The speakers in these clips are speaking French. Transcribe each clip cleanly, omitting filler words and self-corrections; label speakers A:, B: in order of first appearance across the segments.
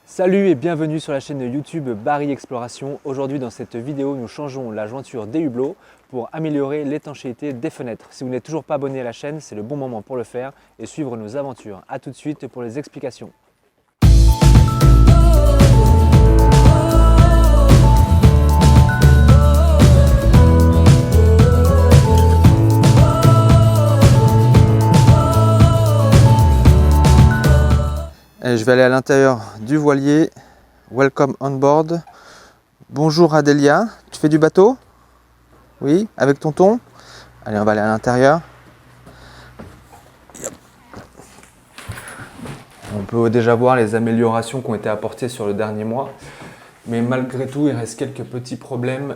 A: Salut et bienvenue sur la chaîne YouTube Barry Exploration. Aujourd'hui dans cette vidéo nous changeons la jointure des hublots pour améliorer l'étanchéité des fenêtres. Si vous n'êtes toujours pas abonné à la chaîne, c'est le bon moment pour le faire et suivre nos aventures. A tout de suite pour les explications.
B: Et je vais aller à l'intérieur du voilier. Welcome on board. Bonjour Adélia, tu fais du bateau? Oui, avec tonton? Allez, on va aller à l'intérieur. On peut déjà voir les améliorations qui ont été apportées sur le dernier mois. Mais malgré tout, il reste quelques petits problèmes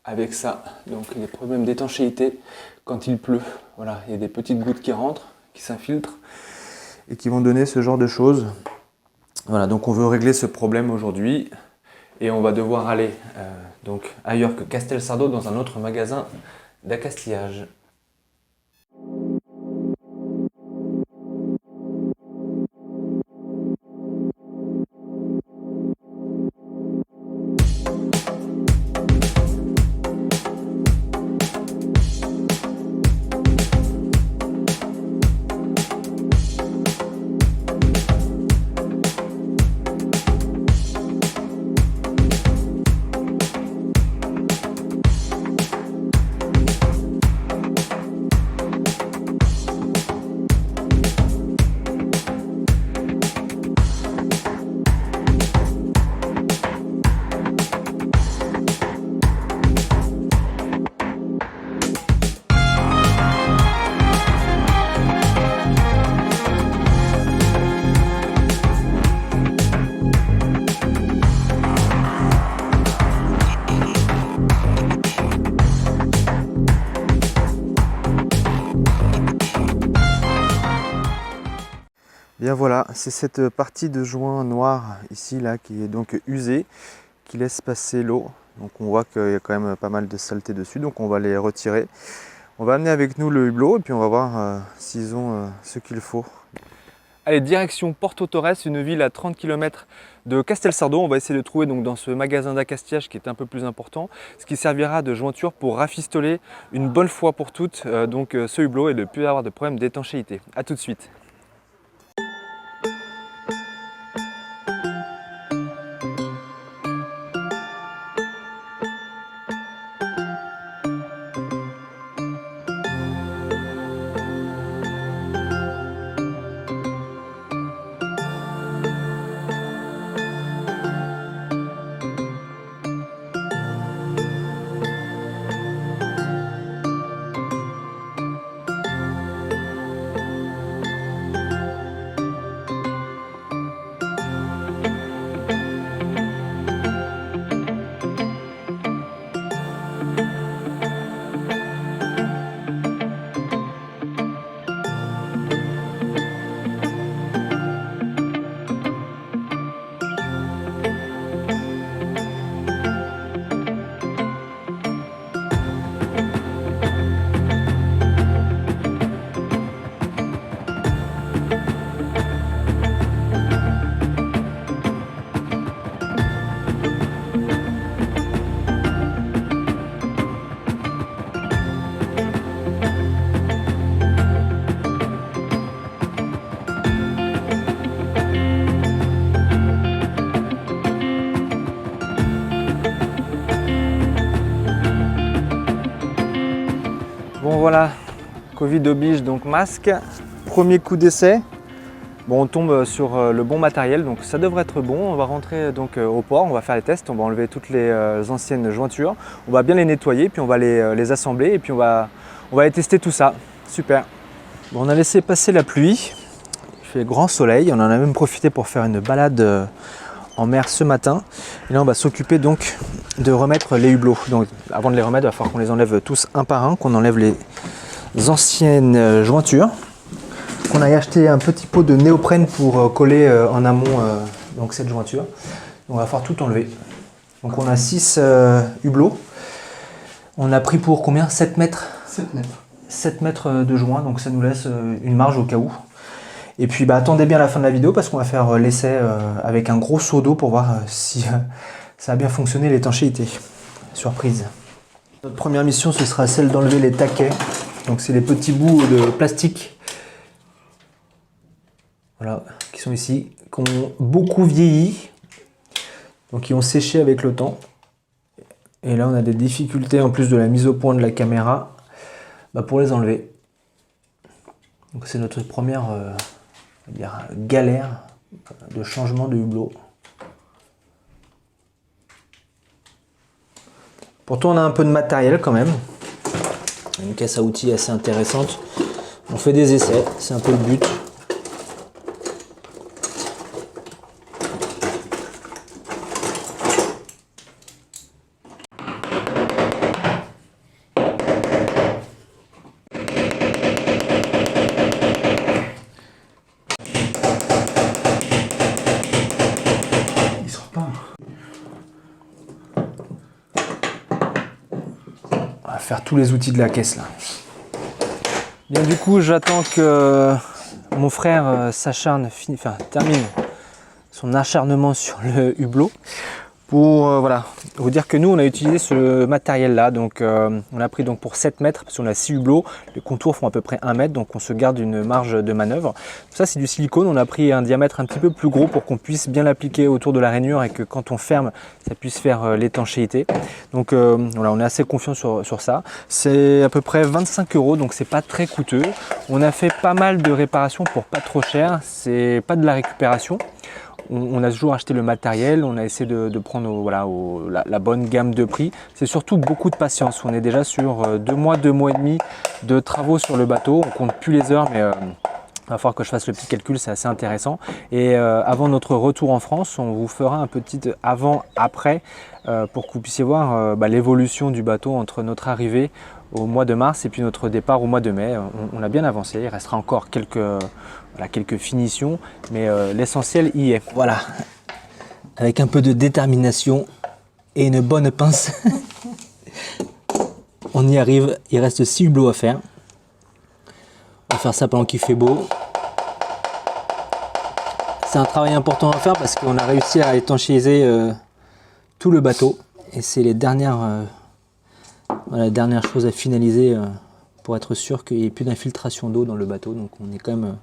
B: avec ça. Donc les problèmes d'étanchéité quand il pleut. Voilà, il y a des petites gouttes qui rentrent, qui s'infiltrent et qui vont donner ce genre de choses. Voilà, donc on veut régler ce problème aujourd'hui et on va devoir aller donc ailleurs que Castelsardo dans un autre magasin d'accastillage. Bien voilà, c'est cette partie de joint noir ici là qui est donc usée, qui laisse passer l'eau. Donc on voit qu'il y a quand même pas mal de saleté dessus, donc on va les retirer. On va amener avec nous le hublot et puis on va voir s'ils ont ce qu'il faut.
A: Allez, direction Porto Torres, une ville à 30 km de Castelsardo. On va essayer de trouver donc dans ce magasin d'accastillage qui est un peu plus important, ce qui servira de jointure pour rafistoler une bonne fois pour toutes ce hublot et ne plus avoir de problème d'étanchéité. A tout de suite. Bon voilà, Covid oblige, donc masque. Premier coup d'essai. Bon, on tombe sur le bon matériel, donc ça devrait être bon. On va rentrer donc au port, on va faire les tests, on va enlever toutes les anciennes jointures. On va bien les nettoyer, puis on va les assembler et puis on va aller tester tout ça. Super. Bon, on a laissé passer la pluie. Il fait grand soleil, on en a même profité pour faire une balade en mer ce matin. Et là, on va s'occuper donc de remettre les hublots. Donc, avant de les remettre, il va falloir qu'on les enlève tous un par un, qu'on enlève les anciennes jointures, qu'on aille acheter un petit pot de néoprène pour coller en amont donc cette jointure. Donc, on va falloir tout enlever. Donc, on a 6 hublots. On a pris pour combien? 7 mètres?
C: 7 mètres.
A: 7 mètres de joint, donc ça nous laisse une marge au cas où. Et puis attendez bien la fin de la vidéo parce qu'on va faire l'essai avec un gros seau d'eau pour voir si ça a bien fonctionné l'étanchéité. Surprise. Notre première mission ce sera celle d'enlever les taquets. Donc c'est les petits bouts de plastique, voilà, qui sont ici, qui ont beaucoup vieilli, donc qui ont séché avec le temps. Et là on a des difficultés en plus de la mise au point de la caméra pour les enlever. Donc c'est notre première on va dire, galère de changement de hublot. Pourtant on a un peu de matériel quand même. Une caisse à outils assez intéressante. On fait des essais, c'est un peu le but. Il sort pas. On va faire tous les outils de la caisse là. Bien du coup j'attends que mon frère termine son acharnement sur le hublot pour voilà, vous dire que nous on a utilisé ce matériel là, donc on a pris donc pour 7 mètres parce qu'on a 6 hublots, les contours font à peu près 1 mètre, donc on se garde une marge de manœuvre. Ça c'est du silicone, on a pris un diamètre un petit peu plus gros pour qu'on puisse bien l'appliquer autour de la rainure et que quand on ferme ça puisse faire l'étanchéité. Donc voilà, on est assez confiant sur ça. C'est à peu près 25 €, donc c'est pas très coûteux. On a fait pas mal de réparations pour pas trop cher, c'est pas de la récupération. On a toujours acheté le matériel, on a essayé de prendre la bonne gamme de prix. C'est surtout beaucoup de patience. On est déjà sur 2 mois, 2 mois et demi de travaux sur le bateau. On compte plus les heures, mais il va falloir que je fasse le petit calcul, c'est assez intéressant. Et avant notre retour en France, on vous fera un petit avant-après pour que vous puissiez voir l'évolution du bateau entre notre arrivée au mois de mars et puis notre départ au mois de mai. On a bien avancé, il restera encore quelques finitions, mais l'essentiel y est. Voilà, avec un peu de détermination et une bonne pince, on y arrive. Il reste 6 hublots à faire. On va faire ça pendant qu'il fait beau. C'est un travail important à faire parce qu'on a réussi à étanchéiser tout le bateau et c'est les dernières chose à finaliser pour être sûr qu'il n'y ait plus d'infiltration d'eau dans le bateau. Donc on est quand même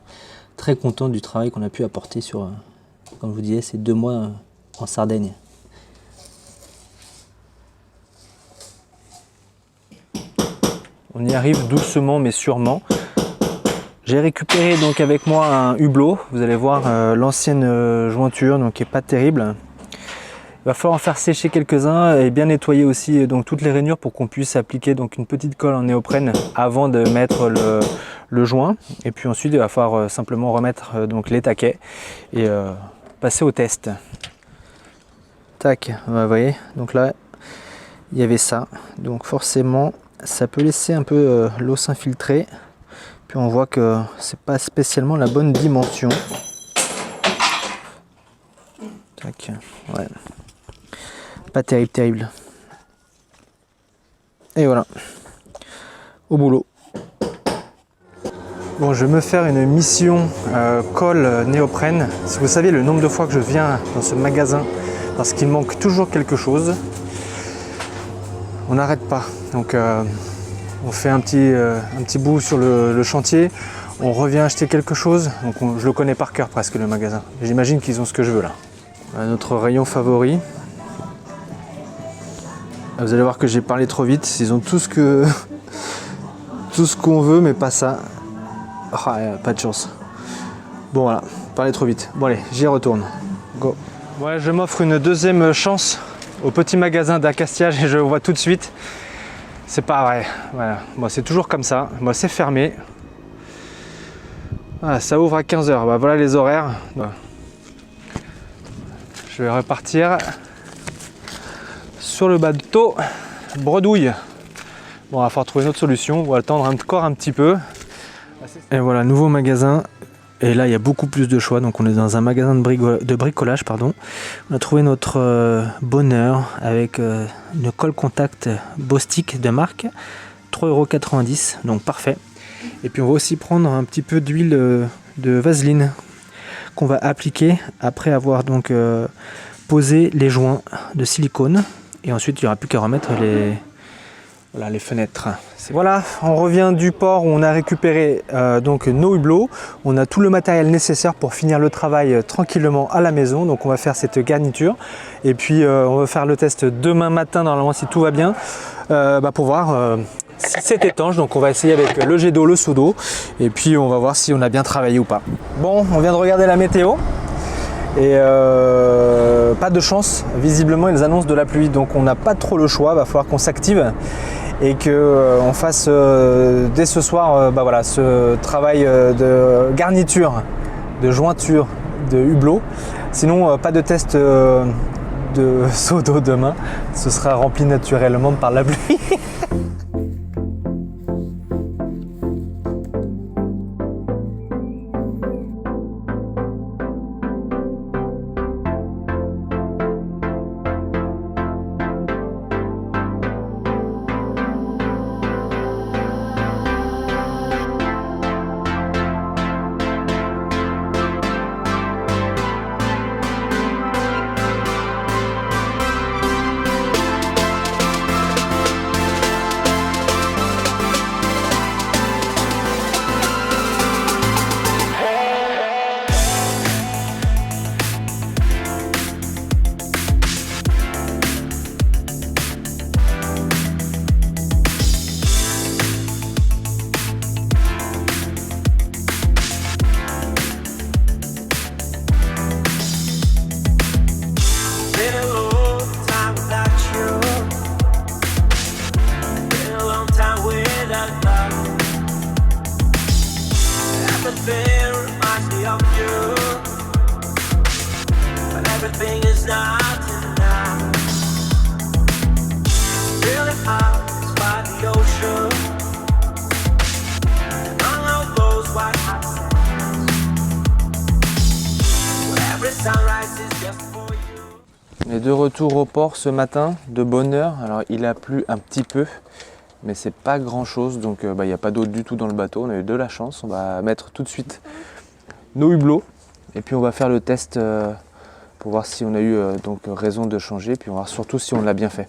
A: très content du travail qu'on a pu apporter sur, comme je vous disais, ces 2 mois en Sardaigne. On y arrive doucement mais sûrement. J'ai récupéré donc avec moi un hublot. Vous allez voir l'ancienne jointure, donc qui est pas terrible. Il va falloir en faire sécher quelques-uns et bien nettoyer aussi donc toutes les rainures pour qu'on puisse appliquer donc une petite colle en néoprène avant de mettre le joint. Et puis ensuite il va falloir simplement remettre donc les taquets et passer au test. Tac, vous voyez, donc là il y avait ça. Donc forcément ça peut laisser un peu l'eau s'infiltrer. Puis on voit que c'est pas spécialement la bonne dimension. Tac, ouais. Pas terrible. Et voilà, au boulot. Bon, je vais me faire une mission colle néoprène. Si vous saviez le nombre de fois que je viens dans ce magasin parce qu'il manque toujours quelque chose, on n'arrête pas. Donc on fait un petit bout sur le chantier, on revient acheter quelque chose. Donc je le connais par cœur presque le magasin. J'imagine qu'ils ont ce que je veux là. Voilà notre rayon favori. Vous allez voir que j'ai parlé trop vite, ils ont tout ce qu'on veut mais pas ça. Oh, pas de chance. Bon voilà, parler trop vite. Bon allez, j'y retourne. Go. Ouais, je m'offre une deuxième chance au petit magasin d'Acastiage et je vois tout de suite. C'est pas vrai. Voilà. Bon, c'est toujours comme ça. Bon, c'est fermé. Voilà, ça ouvre à 15 h. Bah, voilà les horaires. Voilà. Je vais repartir sur le bateau bredouille. Bon, on va falloir trouver une autre solution. On va attendre encore un petit peu. Et voilà, nouveau magasin. Et là, il y a beaucoup plus de choix. Donc, on est dans un magasin de bricolage. Pardon. On a trouvé notre bonheur avec une colle contact Bostik de marque. 3,90 €. Donc, parfait. Et puis, on va aussi prendre un petit peu d'huile de vaseline qu'on va appliquer après avoir donc posé les joints de silicone. Et ensuite, il n'y aura plus qu'à remettre les fenêtres. Voilà, on revient du port où on a récupéré donc nos hublots. On a tout le matériel nécessaire pour finir le travail tranquillement à la maison. Donc on va faire cette garniture. Et puis on va faire le test demain matin, normalement, si tout va bien, pour voir si c'est étanche. Donc on va essayer avec le jet d'eau, le seau d'eau. Et puis on va voir si on a bien travaillé ou pas. Bon, on vient de regarder la météo. Et pas de chance, visiblement ils annoncent de la pluie, donc on n'a pas trop le choix, va falloir qu'on s'active et qu'on fasse dès ce soir ce travail de garniture, de jointure, de hublot. Sinon pas de test de seau d'eau demain, ce sera rempli naturellement par la pluie.
C: Everything is not enough. Really hard is by the ocean. Among all those white hot sands, where every sunrise is just for you.
B: On est de retour au port ce matin, de bonne heure. Alors il a plu un petit peu, mais c'est pas grand chose, donc il n'y a pas d'eau du tout dans le bateau. On a eu de la chance. On va mettre tout de suite nos hublots et puis on va faire le test pour voir si on a eu donc raison de changer, puis on va voir surtout si on l'a bien fait.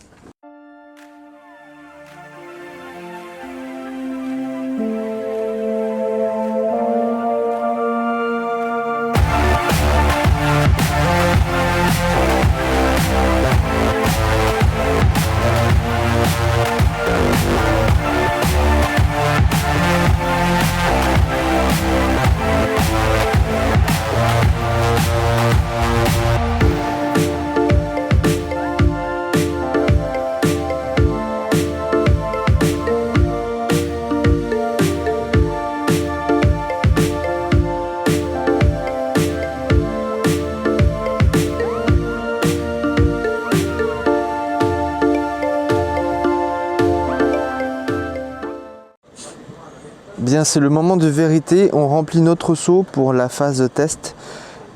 B: Bien, c'est le moment de vérité. On remplit notre seau pour la phase test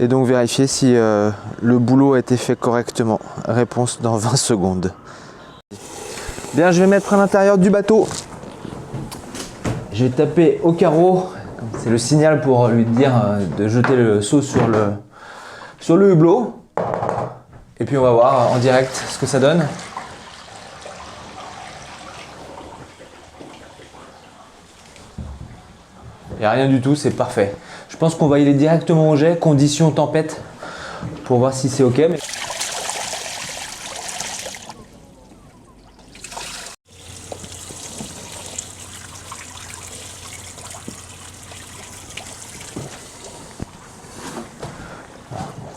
B: et donc vérifier si le boulot a été fait correctement. Réponse dans 20 secondes. Bien, je vais mettre à l'intérieur du bateau. Je vais taper au carreau. C'est le signal pour lui dire de jeter le seau sur le hublot. Et puis on va voir en direct ce que ça donne. Il n'y a rien du tout, c'est parfait. Je pense qu'on va y aller directement au jet, condition tempête, pour voir si c'est ok.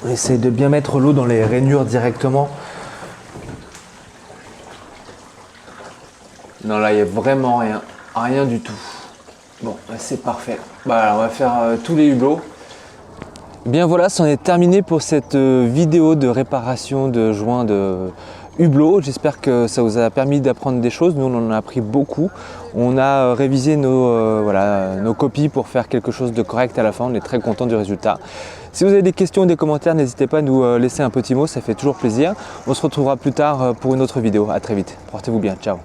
B: On essaie de bien mettre l'eau dans les rainures directement. Non, là, il n'y a vraiment rien. Rien du tout. Bon, c'est parfait. Voilà, on va faire tous les hublots. Bien voilà, c'en est terminé pour cette vidéo de réparation de joints de hublots. J'espère que ça vous a permis d'apprendre des choses. Nous, on en a appris beaucoup. On a révisé nos copies pour faire quelque chose de correct à la fin. On est très content du résultat. Si vous avez des questions ou des commentaires, n'hésitez pas à nous laisser un petit mot, ça fait toujours plaisir. On se retrouvera plus tard pour une autre vidéo. À très vite. Portez-vous bien. Ciao.